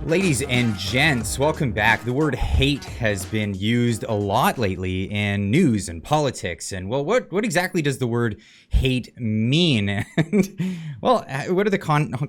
Ladies and gents, welcome back. The word hate has been used a lot lately in news and politics. And well, what exactly does the word hate mean? And well, what are the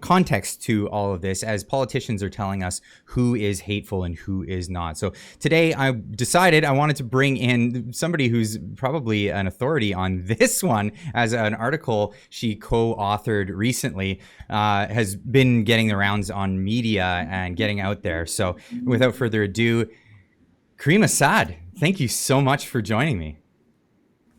context to all of this as politicians are telling us who is hateful and who is not? So today I decided I wanted to bring in somebody who's probably an authority on this one, as an article she co-authored recently has been getting the rounds on media and getting out there. So without further ado, Caryma, thank you so much for joining me.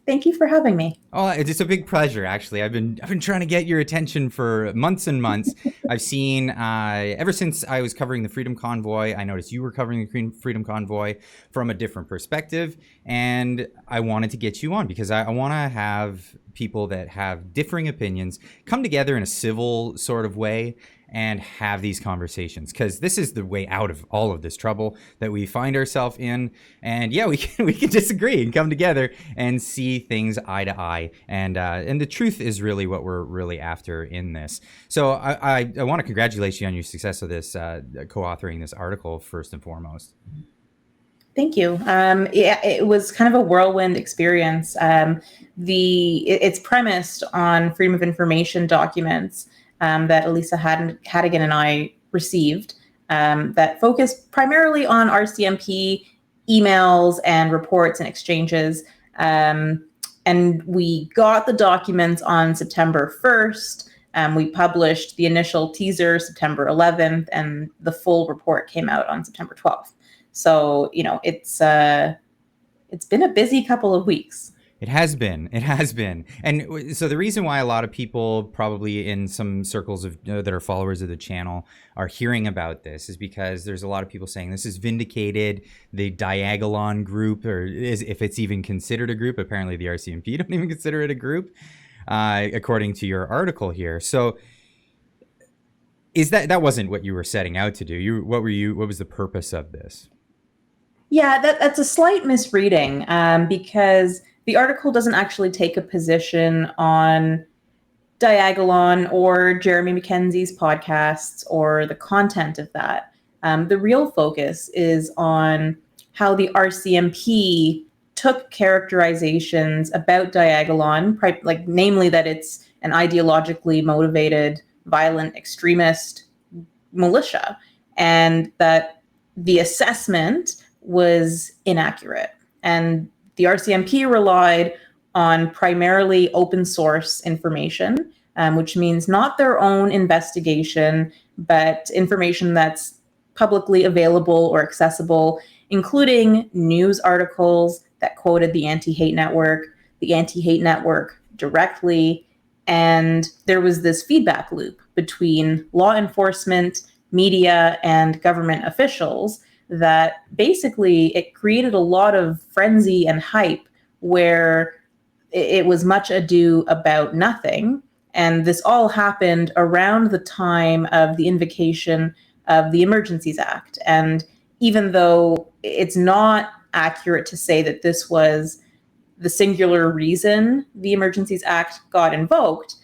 Thank you for having me. Oh, it's a big pleasure, actually. I've been trying to get your attention for months and months. I've seen ever since I was covering the Freedom Convoy, I noticed you were covering the Freedom Convoy from a different perspective, and I wanted to get you on because I want to have people that have differing opinions come together in a civil sort of way and have these conversations, because this is the way out of all of this trouble that we find ourselves in. And yeah, we can disagree and come together and see things eye to eye. And the truth is really what we're really after in this. So I want to congratulate you on your success of this, co-authoring this article first and foremost. Thank you. Yeah, it was kind of a whirlwind experience. It's premised on freedom of information documents that Elisa Haddigan and I received that focus primarily on RCMP emails and reports and exchanges. And we got the documents on September 1st. We published the initial teaser September 11th, and the full report came out on September 12th. So, you know, it's been a busy couple of weeks. It has been. And so the reason why a lot of people probably in some circles of that are followers of the channel are hearing about this is because there's a lot of people saying this is vindicated. The Diagolon group, or if it's even considered a group, apparently the RCMP don't even consider it a group, according to your article here. So is that wasn't what you were setting out to do? What was the purpose of this? Yeah, that's a slight misreading because the article doesn't actually take a position on Diagolon or Jeremy Mackenzie's podcasts or the content of that. The real focus is on how the RCMP took characterizations about Diagolon, like namely that it's an ideologically motivated, violent extremist militia, and that the assessment was inaccurate. And the RCMP relied on primarily open source information, which means not their own investigation, but information that's publicly available or accessible, including news articles that quoted the Anti-Hate Network directly. And there was this feedback loop between law enforcement, media, and government officials that basically it created a lot of frenzy and hype where it was much ado about nothing. And this all happened around the time of the invocation of the Emergencies Act. And even though it's not accurate to say that this was the singular reason the Emergencies Act got invoked,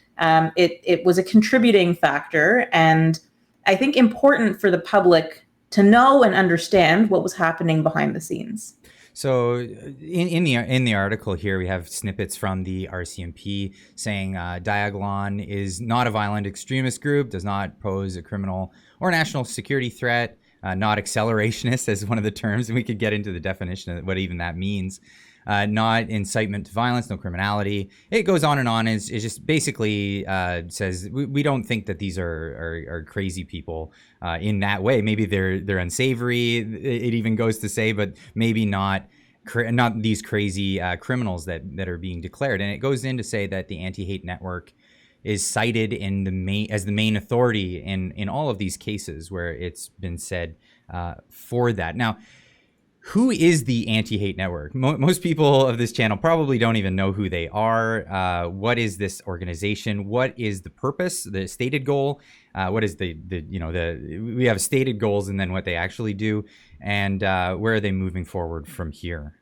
it was a contributing factor. And I think important for the public to know and understand what was happening behind the scenes. So in the article here, we have snippets from the RCMP saying Diagolon is not a violent extremist group, does not pose a criminal or national security threat, not accelerationist as one of the terms, and we could get into the definition of what even that means. Not incitement to violence, no criminality. It goes on and on. It just basically says we don't think that these are crazy people in that way. Maybe they're unsavory. It even goes to say, but maybe not these crazy criminals that are being declared. And it goes in to say that the Anti-Hate Network is cited as the main authority in all of these cases where it's been said for that. Now, who is the Anti-Hate Network? Most people of this channel probably don't even know who they are. What is this organization? What is the purpose, the stated goal? What is we have stated goals and then what they actually do, and where are they moving forward from here?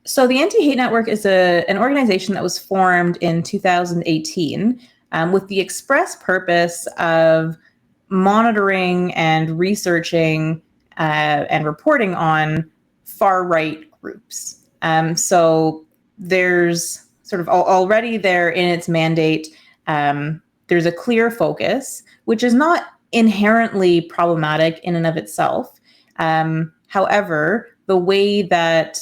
So the Anti-Hate Network is an organization that was formed in 2018 with the express purpose of monitoring and researching and reporting on far right groups. So there's sort of already there in its mandate, there's a clear focus, which is not inherently problematic in and of itself. However, the way that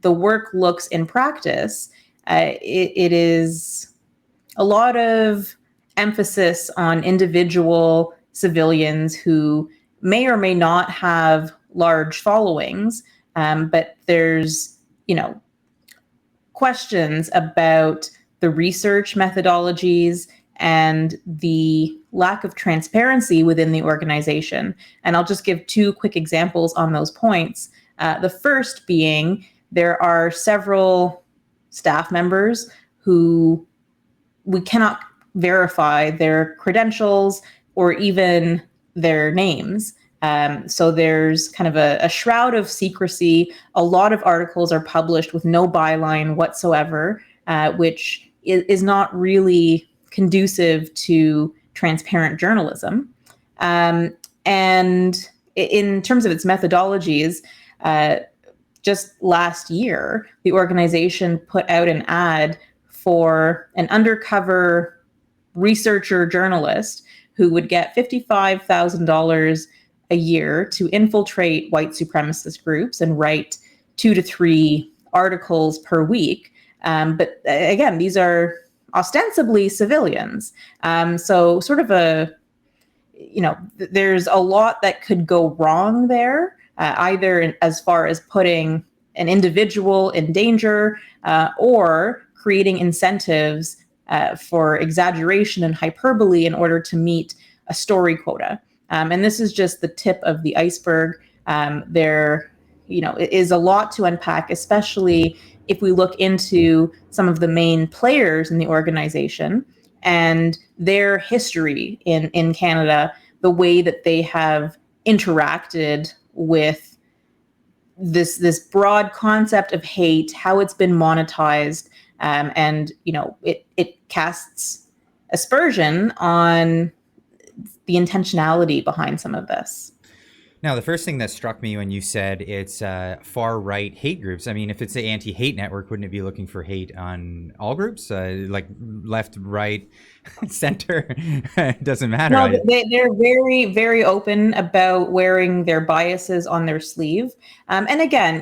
the work looks in practice, it is a lot of emphasis on individual civilians who may or may not have large followings, but there's, questions about the research methodologies and the lack of transparency within the organization. And I'll just give two quick examples on those points. The first being there are several staff members who we cannot verify their credentials or even their names. So there's kind of a shroud of secrecy. A lot of articles are published with no byline whatsoever, which is not really conducive to transparent journalism. And in terms of its methodologies, just last year, the organization put out an ad for an undercover researcher journalist who would get $55,000 a year to infiltrate white supremacist groups and write 2 to 3 articles per week. But again, these are ostensibly civilians. So sort of there's a lot that could go wrong there, either as far as putting an individual in danger or creating incentives for exaggeration and hyperbole in order to meet a story quota. And this is just the tip of the iceberg. There, is a lot to unpack, especially if we look into some of the main players in the organization and their history in Canada, the way that they have interacted with this broad concept of hate, how it's been monetized, and it casts aspersion on the intentionality behind some of this. Now, the first thing that struck me when you said it's far-right hate groups, I mean, if it's the anti-hate network, wouldn't it be looking for hate on all groups? Like left, right, center? It doesn't matter. No, they're very, very open about wearing their biases on their sleeve. And again,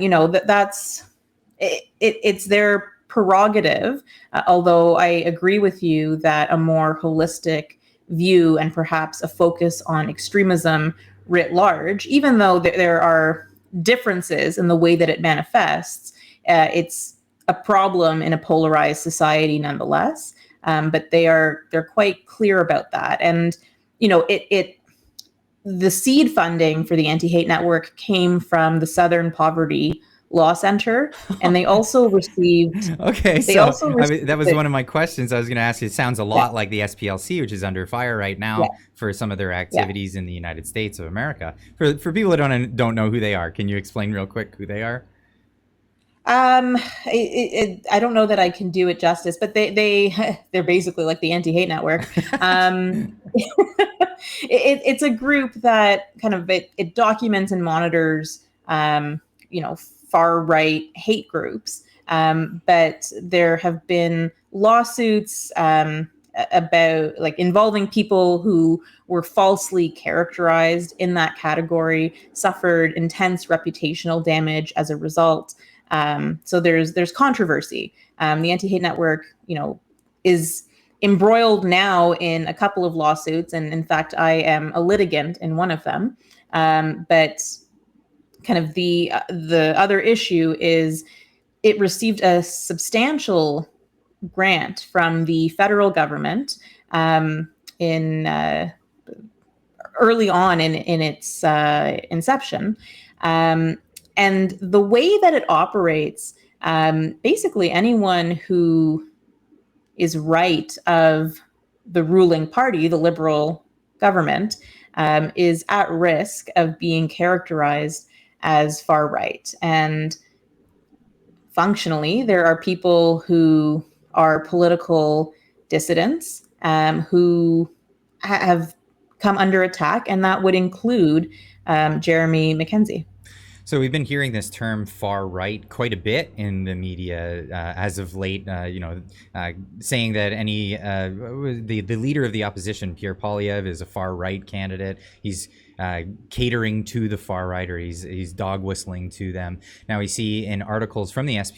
it's their prerogative, although I agree with you that a more holistic view and perhaps a focus on extremism writ large, even though there are differences in the way that it manifests, it's a problem in a polarized society nonetheless. But they're quite clear about that. And, the seed funding for the Anti-Hate Network came from the Southern Poverty Law Center, and they also received. Okay, that was one of my questions I was going to ask you. It sounds a lot like the SPLC, which is under fire right now for some of their activities in the United States of America. For people that don't know who they are, can you explain real quick who they are? I don't know that I can do it justice, but they're basically like the Anti-Hate Network. It's a group that kind of it documents and monitors, far right hate groups. But there have been lawsuits about involving people who were falsely characterized in that category, suffered intense reputational damage as a result. So there's controversy. The Anti-Hate Network, is embroiled now in a couple of lawsuits, and in fact, I am a litigant in one of them. But kind of the other issue is it received a substantial grant from the federal government in early on in its inception. And the way that it operates, basically anyone who is right of the ruling party, the Liberal government, is at risk of being characterized as far right. And functionally, there are people who are political dissidents who have come under attack, and that would include Jeremy Mackenzie. So we've been hearing this term far right quite a bit in the media as of late. Saying that the leader of the opposition, Pierre Poilievre, is a far right candidate. He's catering to the far right, or he's dog whistling to them. Now we see in articles from the that's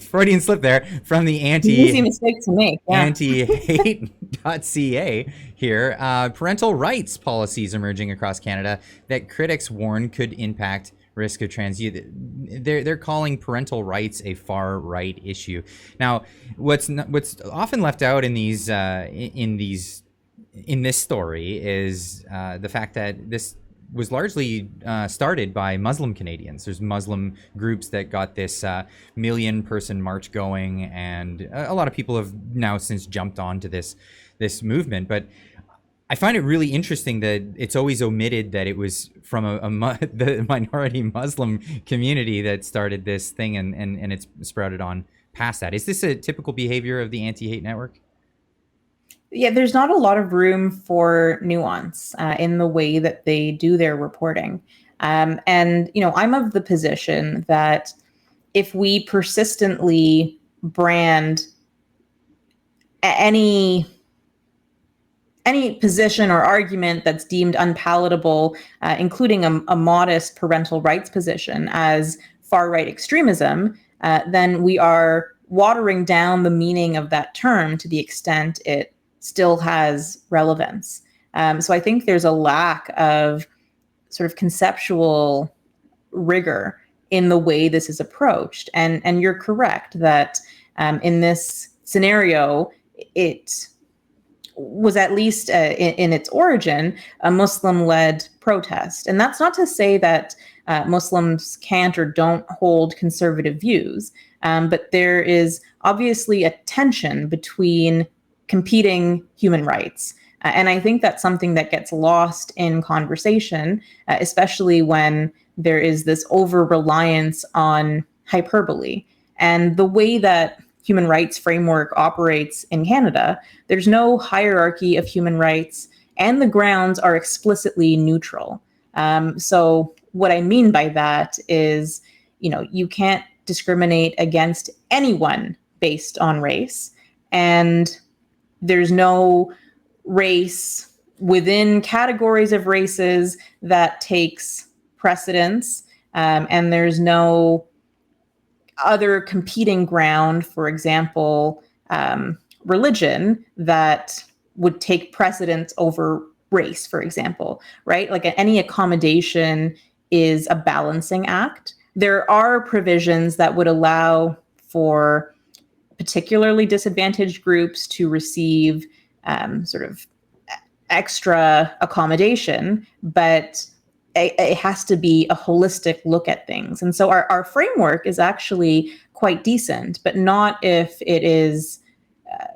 Freudian slip there, from the Easy mistake to make. Yeah. anti-hate.ca here, parental rights policies emerging across Canada that critics warn could impact risk of trans youth. They're calling parental rights a far right issue. Now, what's often left out in this story is the fact that this was largely started by Muslim Canadians. There's Muslim groups that got this million-person march going, and a lot of people have now since jumped onto this movement. But I find it really interesting that it's always omitted that it was from the minority Muslim community that started this thing, and it's sprouted on past that. Is this a typical behavior of the anti-hate network? Yeah, there's not a lot of room for nuance in the way that they do their reporting. And, I'm of the position that if we persistently brand any position or argument that's deemed unpalatable, including a modest parental rights position, as far-right extremism, then we are watering down the meaning of that term to the extent it still has relevance. So I think there's a lack of sort of conceptual rigor in the way this is approached. And you're correct that in this scenario, it was, at least in its origin, a Muslim-led protest. And that's not to say that Muslims can't or don't hold conservative views, but there is obviously a tension between competing human rights. And I think that's something that gets lost in conversation, especially when there is this over-reliance on hyperbole. And the way that human rights framework operates in Canada, there's no hierarchy of human rights, and the grounds are explicitly neutral. So what I mean by that is, you can't discriminate against anyone based on race, and there's no race within categories of races that takes precedence, and there's no other competing ground, for example, religion, that would take precedence over race, for example, right? Like any accommodation is a balancing act. There are provisions that would allow for particularly disadvantaged groups to receive sort of extra accommodation, but it has to be a holistic look at things. And so our framework is actually quite decent, but not if it is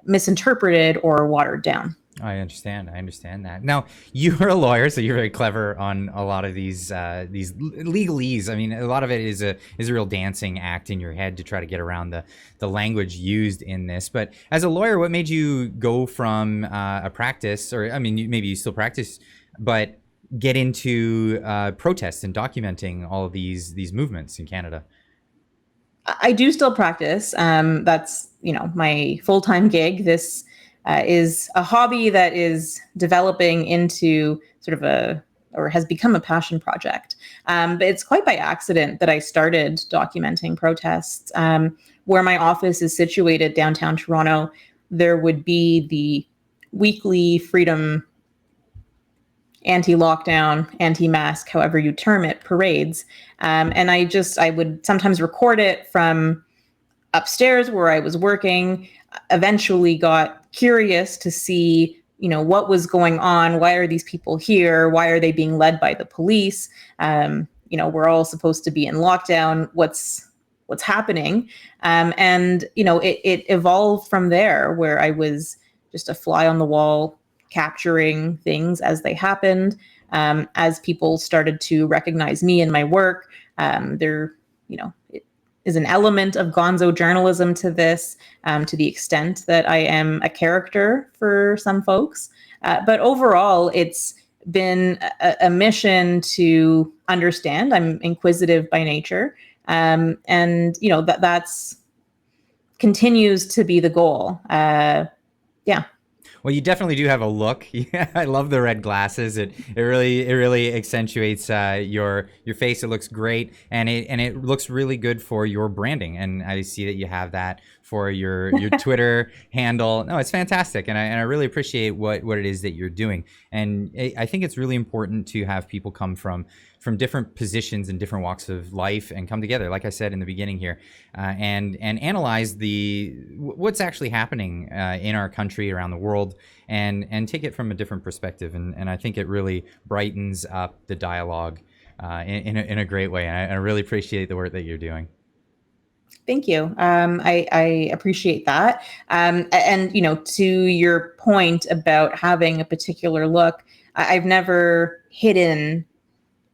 misinterpreted or watered down. I understand that. Now, you're a lawyer, so you're very clever on a lot of these legalese. I mean, a lot of it is a real dancing act in your head to try to get around the language used in this. But as a lawyer, what made you go from a practice, or I mean, maybe you still practice, but get into protests and documenting all of these movements in Canada? I do still practice. That's my full-time gig. This is a hobby that is developing into sort of or has become a passion project. But it's quite by accident that I started documenting protests. Where my office is situated downtown Toronto, there would be the weekly Freedom anti-lockdown, anti-mask, however you term it, parades. And I would sometimes record it from upstairs where I was working, eventually got curious to see, what was going on. Why are these people here? Why are they being led by the police? We're all supposed to be in lockdown. What's happening? It evolved from there, where I was just a fly on the wall, capturing things as they happened. As people started to recognize me and my work, is an element of gonzo journalism to this, to the extent that I am a character for some folks. But overall, it's been a mission to understand. I'm inquisitive by nature, and that's continues to be the goal. Yeah. Well, you definitely do have a look. Yeah, I love the red glasses. It really accentuates your face. It looks great, and it looks really good for your branding. And I see that you have that for your Twitter handle. No, it's fantastic, and I really appreciate what it is that you're doing. And I think it's really important to have people come from different positions and different walks of life and come together, like I said in the beginning here, and analyze what's actually happening in our country, around the world, and take it from a different perspective. And I think it really brightens up the dialogue in a great way. And I really appreciate the work that you're doing. Thank you. I appreciate that. And to your point about having a particular look, I've never hidden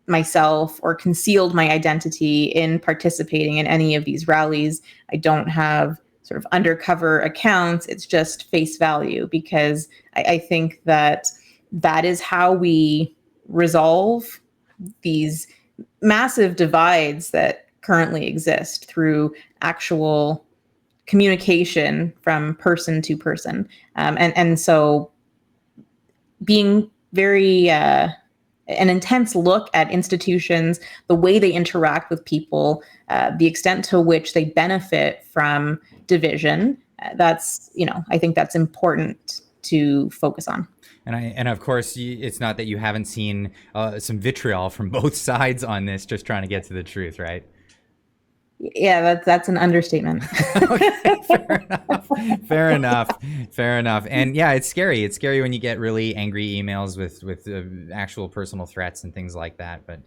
myself or concealed my identity in participating in any of these rallies. I don't have sort of undercover accounts. It's just face value, because I think that is how we resolve these massive divides that currently exist, through actual communication from person to person. And so being very an intense look at institutions, the way they interact with people, the extent to which they benefit from division. I think that's important to focus on. And of course, it's not that you haven't seen some vitriol from both sides on this, just trying to get to the truth, right? Yeah, that's an understatement. Okay, fair enough. And yeah, it's scary. It's scary when you get really angry emails with actual personal threats and things like that. But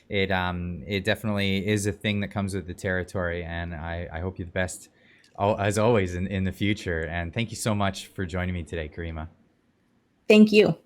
it definitely is a thing that comes with the territory. And I hope you the best, as always, in the future. And thank you so much for joining me today, Caryma. Thank you.